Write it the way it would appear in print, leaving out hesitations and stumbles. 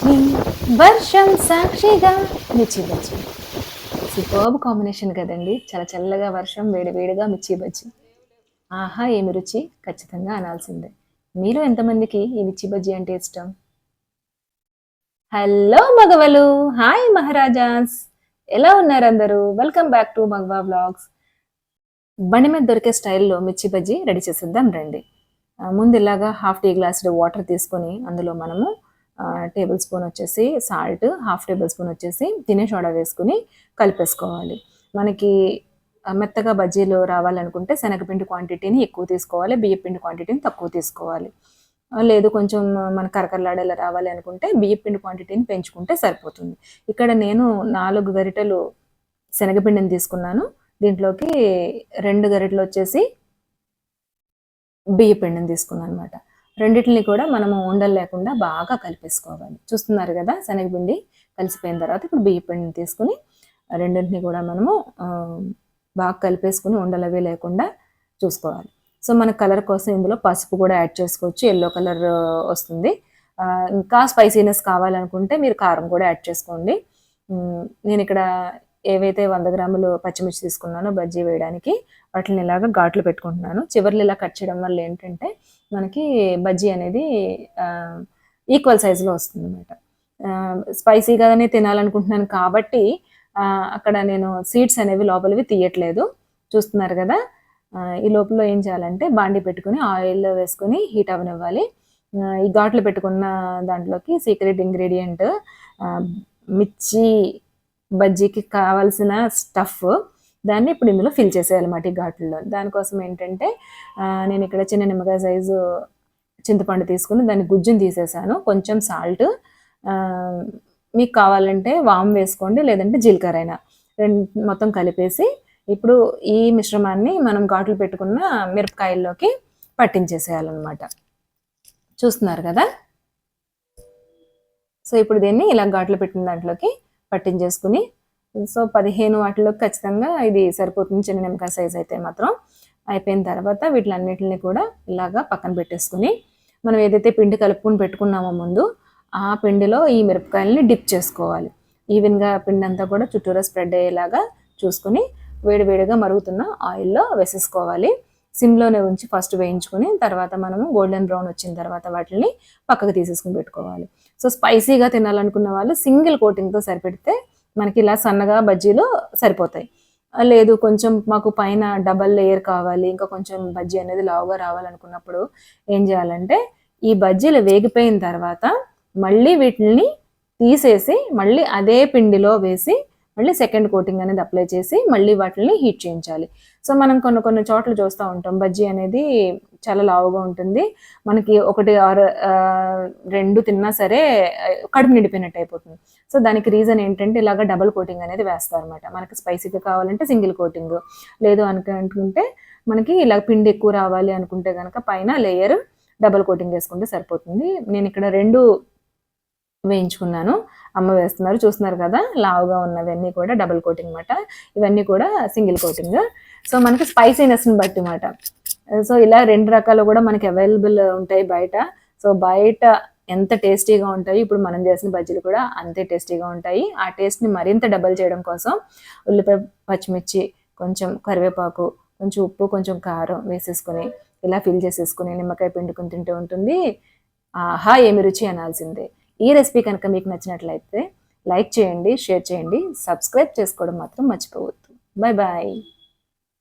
లక్ష్మి వర్షం సాక్షిగా మిర్చి బజ్జీ. సూపర్బ్ కాంబినేషన్ కదండి. చాలా చల్లగా వర్షం, వేడి వేడిగా మిర్చి బజ్జీ. ఆహా ఏమి రుచి, ఖచ్చితంగా అనాల్సిందే. మీరు ఎంతమందికి ఈ మిర్చి బజ్జీ అంటే ఇష్టం? హలో మగవలు, హాయ్ మహారాజాస్, ఎలా ఉన్నారు అందరూ? Welcome back to Magava vlogs. బండి మీద దొరికే స్టైల్లో మిర్చి బజ్జీ రెడీ చేసేద్దాం రండి. ముందు ఇలాగా హాఫ్ టీ గ్లాస్ వాటర్ తీసుకొని అందులో మనము టేబుల్ స్పూన్ వచ్చేసి సాల్ట్, హాఫ్ టేబుల్ స్పూన్ వచ్చేసి తినే సోడా వేసుకుని కలిపేసుకోవాలి. మనకి మెత్తగా బజ్జీలు రావాలనుకుంటే శనగపిండి క్వాంటిటీని ఎక్కువ తీసుకోవాలి, బియ్య పిండి క్వాంటిటీని తక్కువ తీసుకోవాలి. లేదు కొంచెం మన కరకరలాడేలా రావాలి అనుకుంటే బియ్య పిండి క్వాంటిటీని పెంచుకుంటే సరిపోతుంది. ఇక్కడ నేను 4 గరిటెలు శనగపిండిని తీసుకున్నాను. దీంట్లోకి 2 గరిటెలు వచ్చేసి బియ్య పిండిని తీసుకున్నాను అనమాట. రెండిటిని కూడా మనము ఉండలు లేకుండా బాగా కలిపేసుకోవాలి. చూస్తున్నారు కదా, శనగపిండి కలిసిపోయిన తర్వాత ఇప్పుడు బియ్య పిండిని తీసుకుని రెండింటిని కూడా మనము బాగా కలిపేసుకుని ఉండలవి లేకుండా చూసుకోవాలి. సో మన కలర్ కోసం ఇందులో పసుపు కూడా యాడ్ చేసుకోవచ్చు, ఎల్లో కలర్ వస్తుంది. ఇంకా స్పైసీనెస్ కావాలనుకుంటే మీరు కారం కూడా యాడ్ చేసుకోండి. నేను ఇక్కడ ఏవైతే 100 గ్రాములు పచ్చిమిర్చి తీసుకున్నానో బజ్జీ వేయడానికి వాటిని ఇలాగా ఘాట్లు పెట్టుకుంటున్నాను. చివర్లు ఇలా కట్ చేయడం వల్ల ఏంటంటే మనకి బజ్జీ అనేది ఈక్వల్ సైజులో వస్తుంది అనమాట. స్పైసీగానే తినాలనుకుంటున్నాను కాబట్టి అక్కడ నేను సీడ్స్ అనేవి లోపలివి తీయట్లేదు. చూస్తున్నారు కదా. ఈ లోపల ఏం చేయాలంటే బాండి పెట్టుకుని ఆయిల్ వేసుకుని హీట్ అవనివ్వాలి. ఈ ఘాట్లు పెట్టుకున్న దాంట్లోకి సీక్రెట్ ఇంగ్రీడియంట్ మిర్చి బజ్జీకి కావాల్సిన స్టఫ్, దాన్ని ఇప్పుడు ఇందులో ఫిల్ చేసేయాలన్నమాట ఈ ఘాట్లలో. దానికోసం ఏంటంటే నేను ఇక్కడ చిన్న నిమ్మకాయ సైజు చింతపండు తీసుకుని దాన్ని గుజ్జుని తీసేసాను. కొంచెం సాల్ట్, మీకు కావాలంటే వాము వేసుకోండి, లేదంటే జీలకర్ర అయినా, మొత్తం కలిపేసి ఇప్పుడు ఈ మిశ్రమాన్ని మనం ఘాట్లు పెట్టుకున్న మిరపకాయల్లోకి పట్టించేసేయాలన్నమాట. చూస్తున్నారు కదా. సో ఇప్పుడు దీన్ని ఇలా ఘాట్లు పెట్టిన దాంట్లోకి పట్టించేసుకుని, సో 15 వాటిలోకి ఖచ్చితంగా ఇది సరిపోతుంది, చిన్న నిమ్మకాయ సైజ్ అయితే మాత్రం. అయిపోయిన తర్వాత వీటిలన్నిటిని కూడా ఇలాగా పక్కన పెట్టేసుకుని మనం ఏదైతే పిండి కలుపుకుని పెట్టుకున్నామో ముందు, ఆ పిండిలో ఈ మిరపకాయలని డిప్ చేసుకోవాలి. ఈవెన్గా పిండి అంతా కూడా చుట్టూరా స్ప్రెడ్ అయ్యేలాగా చూసుకుని వేడివేడిగా మరుగుతున్న ఆయిల్లో వేసేసుకోవాలి. సిమ్లోనే ఉంచి ఫస్ట్ వేయించుకుని తర్వాత మనము గోల్డెన్ బ్రౌన్ వచ్చిన తర్వాత వాటిని పక్కకు తీసేసుకుని పెట్టుకోవాలి. సో స్పైసీగా తినాలనుకున్న వాళ్ళు సింగిల్ కోటింగ్తో సరిపెడితే మనకి ఇలా సన్నగా బజ్జీలు సరిపోతాయి. లేదు కొంచెం మాకు పైన డబల్ లేయర్ కావాలి, ఇంకా కొంచెం బజ్జీ అనేది లావుగా రావాలనుకున్నప్పుడు ఏం చేయాలంటే ఈ బజ్జీలు వేగిపోయిన తర్వాత మళ్ళీ వీటిని తీసేసి మళ్ళీ అదే పిండిలో వేసి మళ్ళీ సెకండ్ కోటింగ్ అనేది అప్లై చేసి మళ్ళీ వాటిని హీట్ చేయించాలి. సో మనం కొన్ని చోట్ల చూస్తూ ఉంటాం బజ్జీ అనేది చాలా లావుగా ఉంటుంది, మనకి 1 ఆర్ 2 తిన్నా సరే కడుపు నిండిపోయినట్టు అయిపోతుంది. సో దానికి రీజన్ ఏంటంటే ఇలాగ డబుల్ కోటింగ్ అనేది వేస్తారనమాట. మనకి స్పైసీగా కావాలంటే సింగిల్ కోటింగ్, లేదు అనుకుంటే మనకి ఇలా పిండి ఎక్కువ రావాలి అనుకుంటే కనుక పైన లేయర్ డబుల్ కోటింగ్ వేసుకుంటే సరిపోతుంది. నేను ఇక్కడ 2 వేయించుకున్నాను, అమ్మ వేస్తున్నారు. చూస్తున్నారు కదా, లావుగా ఉన్నవన్నీ కూడా డబుల్ కోటింగ్ అనమాట, ఇవన్నీ కూడా సింగిల్ కోటింగ్. సో మనకి స్పైసీనెస్ని బట్టి అనమాట. సో ఇలా 2 రకాలు కూడా మనకి అవైలబుల్ ఉంటాయి బయట. సో బయట ఎంత టేస్టీగా ఉంటాయి, ఇప్పుడు మనం చేసిన బజ్జీలు కూడా అంతే టేస్టీగా ఉంటాయి. ఆ టేస్ట్ని మరింత డబల్ చేయడం కోసం ఉల్లిపాయ, పచ్చిమిర్చి, కొంచెం కరివేపాకు, కొంచెం ఉప్పు, కొంచెం కారం వేసేసుకొని ఇలా ఫిల్ చేసేసుకుని నిమ్మకాయ పిండుకుని తింటూ ఉంటుంది. ఆహా ఏమి రుచి అనాల్సిందే. ఈ రెసిపీ కనుక మీకు నచ్చినట్లయితే లైక్ చేయండి, షేర్ చేయండి, సబ్స్క్రైబ్ చేసుకోవడం మాత్రం మర్చిపోవద్దు. Bye bye.